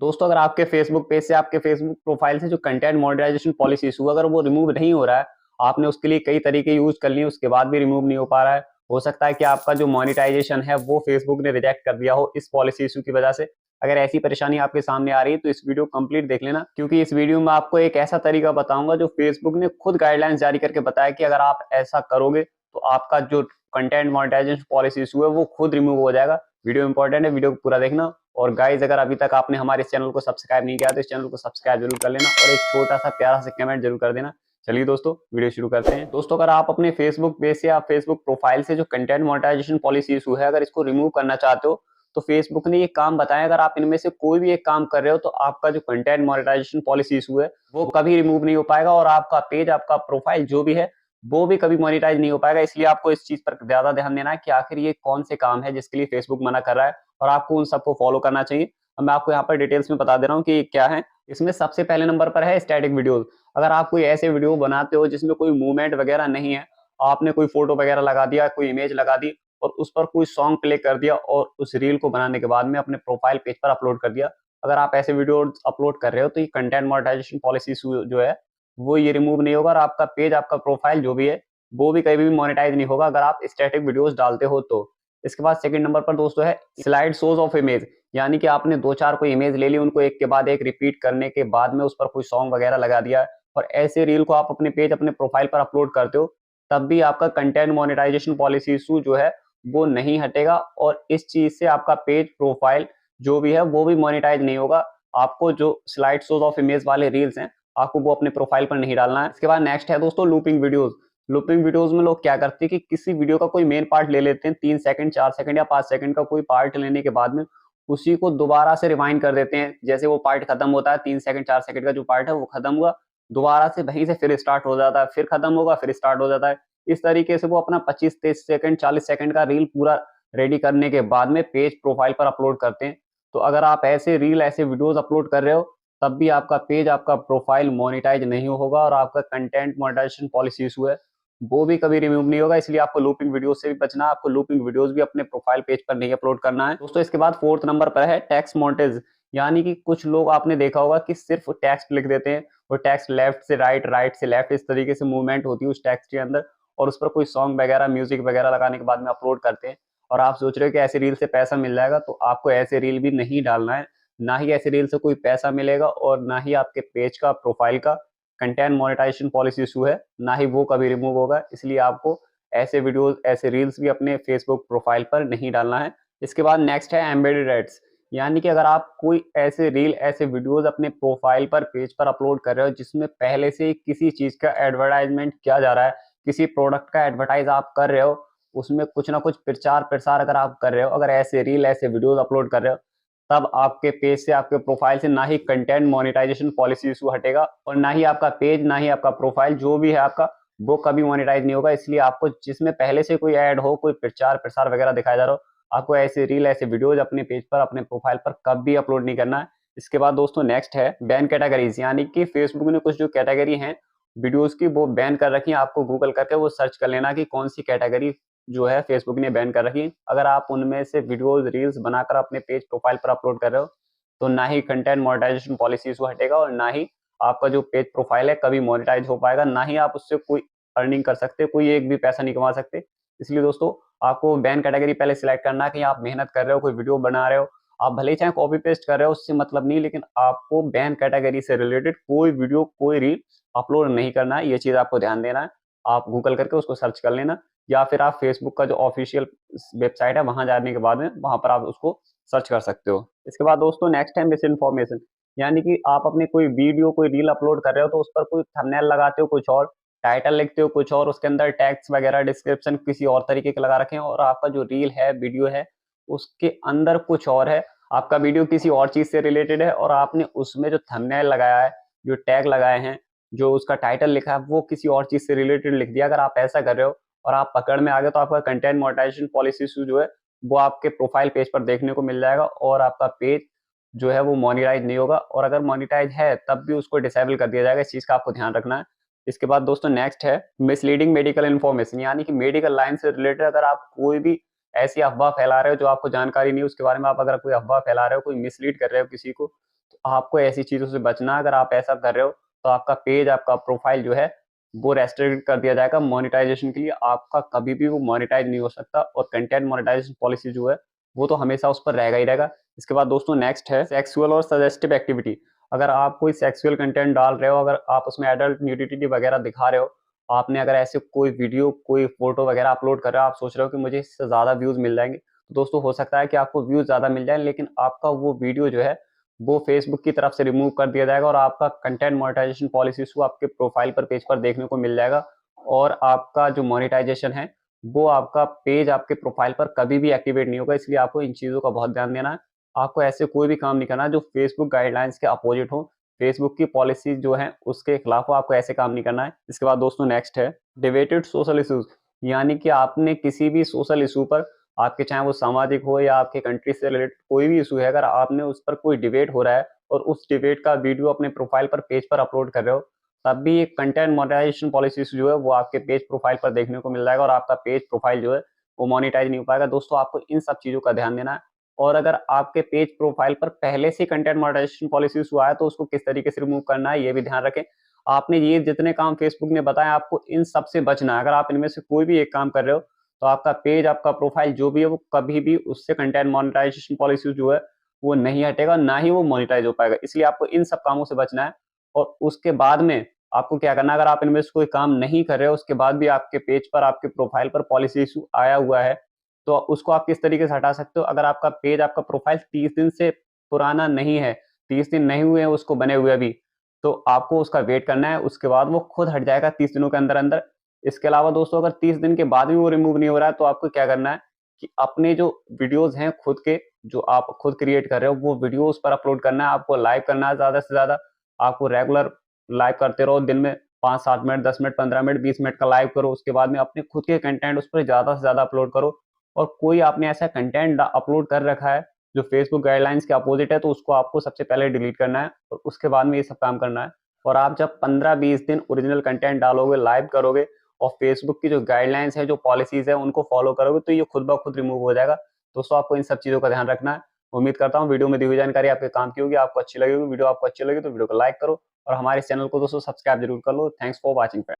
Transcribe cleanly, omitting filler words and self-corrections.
दोस्तों अगर आपके फेसबुक पेज से आपके फेसबुक प्रोफाइल से जो कंटेंट मोनेटाइजेशन पॉलिसी इशू अगर वो रिमूव नहीं हो रहा है, आपने उसके लिए कई तरीके यूज कर लिए उसके बाद भी रिमूव नहीं हो पा रहा है, हो सकता है कि आपका जो मोनेटाइजेशन है वो फेसबुक ने रिजेक्ट कर दिया हो इस पॉलिसी इशू की वजह से। अगर ऐसी परेशानी आपके सामने आ रही है तो इस वीडियो कंप्लीट देख लेना, क्योंकि इस वीडियो में आपको एक ऐसा तरीका बताऊंगा जो फेसबुक ने खुद गाइडलाइंस जारी करके बताया कि अगर आप ऐसा करोगे तो आपका जो कंटेंट मोनेटाइजेशन पॉलिसी इशू है वो खुद रिमूव हो जाएगा। वीडियो इंपॉर्टेंट है, वीडियो को पूरा देखना। और गाइज अगर अभी तक आपने हमारे इस चैनल को सब्सक्राइब नहीं किया तो इस चैनल को सब्सक्राइब जरूर कर लेना और एक छोटा सा प्यारा सा कमेंट जरूर कर देना। चलिए दोस्तों वीडियो शुरू करते हैं। दोस्तों अगर आप अपने फेसबुक पेज से या फेसबुक प्रोफाइल से जो कंटेंट मोनेटाइजेशन पॉलिसी इशू है अगर इसको रिमूव करना चाहते हो तो फेसबुक ने ये काम बताया, अगर आप इनमें से कोई भी एक काम कर रहे हो तो आपका जो कंटेंट मोनेटाइजेशन पॉलिसी इशू है वो कभी रिमूव नहीं हो पाएगा और आपका पेज आपका प्रोफाइल जो भी है वो भी कभी मोनेटाइज नहीं हो पाएगा। इसलिए आपको इस चीज पर ज्यादा ध्यान देना है कि आखिर ये कौन से काम है जिसके लिए फेसबुक मना कर रहा है और आपको उन सबको फॉलो करना चाहिए। अब मैं आपको यहाँ पर डिटेल्स में बता दे रहा हूँ कि क्या है। इसमें सबसे पहले नंबर पर है स्टैटिक वीडियोस। अगर आप कोई ऐसे वीडियो बनाते हो जिसमें कोई मूवमेंट वगैरह नहीं है, आपने कोई फोटो वगैरह लगा दिया, कोई इमेज लगा दी और उस पर कोई सॉन्ग प्ले कर दिया और उस रील को बनाने के बाद में अपने प्रोफाइल पेज पर अपलोड कर दिया, अगर आप ऐसे वीडियो अपलोड कर रहे हो तो ये कंटेंट मोनेटाइजेशन पॉलिसी जो है वो ये रिमूव नहीं होगा और आपका पेज आपका प्रोफाइल जो भी है वो भी कभी भी मोनेटाइज नहीं होगा अगर आप स्टैटिक वीडियोस डालते हो तो। इसके बाद सेकंड नंबर पर दोस्तों है स्लाइड शोज ऑफ इमेज, यानी कि आपने दो चार कोई इमेज ले ली, उनको एक के बाद एक रिपीट करने के बाद में उस पर कोई सॉन्ग वगैरह लगा दिया और ऐसे रील को आप अपने पेज अपने प्रोफाइल पर अपलोड करते हो, तब भी आपका कंटेंट मोनेटाइजेशन पॉलिसी इशू जो है वो नहीं हटेगा और इस चीज से आपका पेज प्रोफाइल जो भी है वो भी मोनेटाइज नहीं होगा। आपको जो स्लाइड शोज ऑफ इमेज वाले रील्स हैं आपको वो अपने प्रोफाइल पर नहीं डालना है। इसके बाद नेक्स्ट है दोस्तों लूपिंग वीडियोस। लूपिंग वीडियोस में लोग क्या करते हैं कि किसी वीडियो का कोई मेन पार्ट ले लेते हैं, 3 सेकंड 4 सेकंड या 5 सेकंड का कोई पार्ट लेने के बाद में उसी को दोबारा से रिवाइंड कर देते हैं। जैसे वो पार्ट खत्म होता है, 3 सेकंड 4 सेकंड का जो पार्ट है वो खत्म हुआ, दोबारा से वहीं से फिर स्टार्ट हो जाता है, फिर खत्म होगा फिर स्टार्ट हो जाता है। इस तरीके से वो अपना 25 30 सेकंड 40 सेकंड का रील पूरा रेडी करने के बाद में पेज प्रोफाइल पर अपलोड करते हैं। तो अगर आप ऐसे रील ऐसे वीडियोस अपलोड कर रहे हो तब भी आपका पेज आपका प्रोफाइल मोनेटाइज नहीं होगा और आपका कंटेंट मोनेटाइजेशन पॉलिसी इशू है वो भी कभी रिमूव नहीं होगा। इसलिए आपको लूपिंग वीडियोस से भी बचना है, आपको लूपिंग वीडियोस भी अपने प्रोफाइल पेज पर नहीं अपलोड करना है दोस्तों। इसके बाद फोर्थ नंबर पर है टेक्स्ट मोनेटाइज, यानी कि कुछ लोग आपने देखा होगा कि सिर्फ टेक्स्ट लिख देते हैं और टेक्स्ट लेफ्ट से राइट राइट से लेफ्ट इस तरीके से मूवमेंट होती है उस टेक्स्ट के अंदर और उस पर कोई सॉन्ग वगैरह म्यूजिक वगैरह लगाने के बाद में अपलोड करते हैं और आप सोच रहे हो कि ऐसे रील से पैसा मिल जाएगा, तो आपको ऐसे रील भी नहीं डालना है। ना ही ऐसे रील से कोई पैसा मिलेगा और ना ही आपके पेज का प्रोफाइल का कंटेंट मोनेटाइजेशन पॉलिसी इशू है, ना ही वो कभी रिमूव होगा। इसलिए आपको ऐसे वीडियोस ऐसे रील्स भी अपने फेसबुक प्रोफाइल पर नहीं डालना है। इसके बाद नेक्स्ट है एम्बेडेड एड्स, यानी कि अगर आप कोई ऐसे रील ऐसे वीडियोस अपने प्रोफाइल पर पेज पर अपलोड कर रहे हो जिसमें पहले से ही किसी चीज का एडवर्टाइजमेंट किया जा रहा है, किसी प्रोडक्ट का एडवर्टाइज आप कर रहे हो, उसमें कुछ ना कुछ प्रचार प्रसार अगर आप कर रहे हो, अगर ऐसे रील ऐसे वीडियोस अपलोड कर रहे हो, तब आपके पेज से आपके प्रोफाइल से ना ही कंटेंट मोनेटाइजेशन पॉलिसी इशू हटेगा और ना ही आपका पेज ना ही आपका प्रोफाइल जो भी है आपका वो कभी मोनेटाइज नहीं होगा। इसलिए आपको जिसमें पहले से कोई ऐड हो, कोई प्रचार प्रसार वगैरह दिखाया जा रहा हो, आपको ऐसे रील ऐसे वीडियोज अपने पेज पर अपने प्रोफाइल पर कभी अपलोड नहीं करना है। इसके बाद दोस्तों नेक्स्ट है बैन कैटेगरीज, यानी कि फेसबुक ने कुछ जो कैटेगरी है वीडियोज की वो बैन कर रखी है। आपको गूगल करके वो सर्च कर लेना कि कौन सी कैटेगरी जो है फेसबुक ने बैन कर रखी है। अगर आप उनमें से वीडियोस रील्स बनाकर अपने पेज प्रोफाइल पर अपलोड कर रहे हो तो ना ही कंटेंट मोनेटाइजेशन पॉलिसी इशू हटेगा और ना ही आपका जो पेज प्रोफाइल है कभी मोनेटाइज हो पाएगा, ना ही आप उससे कोई अर्निंग कर सकते, कोई एक भी पैसा नहीं कमा सकते। इसलिए दोस्तों आपको बैन कैटेगरी पहले सिलेक्ट करना है कि आप मेहनत कर रहे हो, कोई वीडियो बना रहे हो, आप भले ही चाहे कॉपी पेस्ट कर रहे हो उससे मतलब नहीं, लेकिन आपको बैन कैटेगरी से रिलेटेड कोई वीडियो कोई रील अपलोड नहीं करना है। ये चीज आपको ध्यान देना है। आप गूगल करके उसको सर्च कर लेना या फिर आप फेसबुक का जो ऑफिशियल वेबसाइट है वहां जाने के बाद में वहां पर आप उसको सर्च कर सकते हो। इसके बाद दोस्तों नेक्स्ट है मिस इन्फॉर्मेशन, यानी कि आप अपने कोई वीडियो कोई रील अपलोड कर रहे हो तो उस पर कोई थंबनेल लगाते हो कुछ और, टाइटल लिखते हो कुछ और, उसके अंदर टैग्स वगैरह डिस्क्रिप्शन किसी और तरीके के लगा रखे हैं और आपका जो रील है वीडियो है उसके अंदर कुछ और है, आपका वीडियो किसी और चीज से रिलेटेड है और आपने उसमें जो थंबनेल लगाया है, जो टैग लगाए हैं, जो उसका टाइटल लिखा है वो किसी और चीज से रिलेटेड लिख दिया। अगर आप ऐसा कर रहे हो और आप पकड़ में आ गए तो आपका कंटेंट मोनेटाइजेशन पॉलिसी इशू जो है वो आपके प्रोफाइल पेज पर देखने को मिल जाएगा और आपका पेज जो है वो मोनेटाइज नहीं होगा और अगर मोनेटाइज है तब भी उसको डिसेबल कर दिया जाएगा। इस चीज का आपको ध्यान रखना है। इसके बाद दोस्तों नेक्स्ट है मिसलीडिंग मेडिकल इन्फॉर्मेशन, यानी कि मेडिकल लाइन से रिलेटेड अगर आप कोई भी ऐसी अफवाह फैला रहे हो जो आपको जानकारी नहीं, उसके बारे में आप अगर कोई अफवाह फैला रहे हो, कोई मिसलीड कर रहे हो किसी को, तो आपको ऐसी चीज़ों से बचना है। अगर आप ऐसा कर रहे हो तो आपका पेज, आपका प्रोफाइल जो है वो रेस्ट्रिक्ट कर दिया जाएगा मोनेटाइजेशन के लिए। आपका कभी भी वो मोनेटाइज नहीं हो सकता और कंटेंट मोनेटाइजेशन पॉलिसी जो है वो तो हमेशा उस पर रहेगा ही रहेगा। इसके बाद दोस्तों नेक्स्ट है सेक्सुअल और सजेस्टिव एक्टिविटी। अगर आप कोई सेक्सुअल कंटेंट डाल रहे हो, अगर आप उसमें एडल्ट न्यूडिटी वगैरह दिखा रहे हो, आपने अगर ऐसे कोई वीडियो, कोई फोटो वगैरह अपलोड कर रहे हो, आप सोच रहे हो कि मुझे इससे ज़्यादा व्यूज़ मिल जाएँगे, तो दोस्तों हो सकता है कि आपको व्यूज़ ज़्यादा मिल जाए, लेकिन आपका वो वीडियो जो है वो फेसबुक की तरफ से रिमूव कर दिया जाएगा और आपका कंटेंट मोनेटाइजेशन पॉलिसी इशू आपके प्रोफाइल पर, पेज पर देखने को मिल जाएगा और आपका जो मोनेटाइजेशन है वो आपका पेज, आपके प्रोफाइल पर कभी भी एक्टिवेट नहीं होगा। इसलिए आपको इन चीज़ों का बहुत ध्यान देना है। आपको ऐसे कोई भी काम नहीं करना जो फेसबुक गाइडलाइंस के अपोजिट हो, फेसबुक की पॉलिसी जो है उसके खिलाफ हो, आपको ऐसे काम नहीं करना है। इसके बाद दोस्तों नेक्स्ट है डिबेटेड सोशल इश्यूज, यानी कि आपने किसी भी सोशल इशू पर, आपके चाहे वो सामाजिक हो या आपके कंट्री से रिलेटेड कोई भी इशू है, अगर आपने उस पर कोई डिबेट हो रहा है और उस डिबेट का वीडियो अपने प्रोफाइल पर, पेज पर अपलोड कर रहे हो, तब भी एक कंटेंट मोनेटाइजेशन पॉलिसी इशू जो है वो आपके पेज प्रोफाइल पर देखने को मिल जाएगा और आपका पेज प्रोफाइल जो है वो मोनेटाइज नहीं हो पाएगा। दोस्तों आपको इन सब चीज़ों का ध्यान देना है। और अगर आपके पेज प्रोफाइल पर पहले से कंटेंट मोनेटाइजेशन पॉलिसी इशू आया तो उसको किस तरीके से रिमूव करना है ये भी ध्यान रखें। आपने ये जितने काम फेसबुक ने बताए आपको इन सब से बचना है। अगर आप इनमें से कोई भी एक काम कर रहे हो तो आपका पेज, आपका प्रोफाइल जो भी है वो कभी भी उससे कंटेंट मोनेटाइजेशन पॉलिसी जो है वो नहीं हटेगा, ना ही वो मोनेटाइज हो पाएगा। इसलिए आपको इन सब कामों से बचना है। और उसके बाद में आपको क्या करना है, अगर आप इनमें से कोई काम नहीं कर रहे हो, उसके बाद भी आपके पेज पर, आपके प्रोफाइल पर पॉलिसी इशू आया हुआ है, तो उसको आप किस तरीके से हटा सकते हो। अगर आपका पेज, आपका प्रोफाइल 30 दिन से पुराना नहीं है, 30 दिन नहीं हुए हैं उसको बने हुए अभी, तो आपको उसका वेट करना है, उसके बाद वो खुद हट जाएगा 30 दिनों के अंदर-अंदर। इसके अलावा दोस्तों अगर 30 दिन के बाद भी वो रिमूव नहीं हो रहा है, तो आपको क्या करना है कि अपने जो वीडियोज़ हैं खुद के, जो आप खुद क्रिएट कर रहे हो, वो वीडियो उस पर अपलोड करना है, आपको लाइव करना है ज़्यादा से ज़्यादा। आपको रेगुलर लाइव करते रहो, दिन में 5-7 मिनट, 10 मिनट, 15 मिनट, 20 मिनट का लाइव करो। उसके बाद में अपने खुद के कंटेंट उस पर ज़्यादा से ज़्यादा अपलोड करो। और कोई आपने ऐसा कंटेंट अपलोड कर रखा है जो फेसबुक गाइडलाइंस के अपोजिट है, तो उसको आपको सबसे पहले डिलीट करना है और उसके बाद में ये सब काम करना है। और आप जब 15-20 दिन ओरिजिनल कंटेंट डालोगे, लाइव करोगे और फेसबुक की जो गाइडलाइंस है, जो पॉलिसीज़ है, उनको फॉलो करोगे, तो ये खुद ब खुद रिमूव हो जाएगा। दोस्तों आपको इन सब चीज़ों का ध्यान रखना है। उम्मीद करता हूँ वीडियो में दी हुई जानकारी आपके काम की होगी, आपको अच्छी लगी होगी। वीडियो आपको अच्छी लगी तो वीडियो को लाइक करो और हमारे चैनल को दोस्तों सब्सक्राइब जरूर कर लो। Thanks for watching.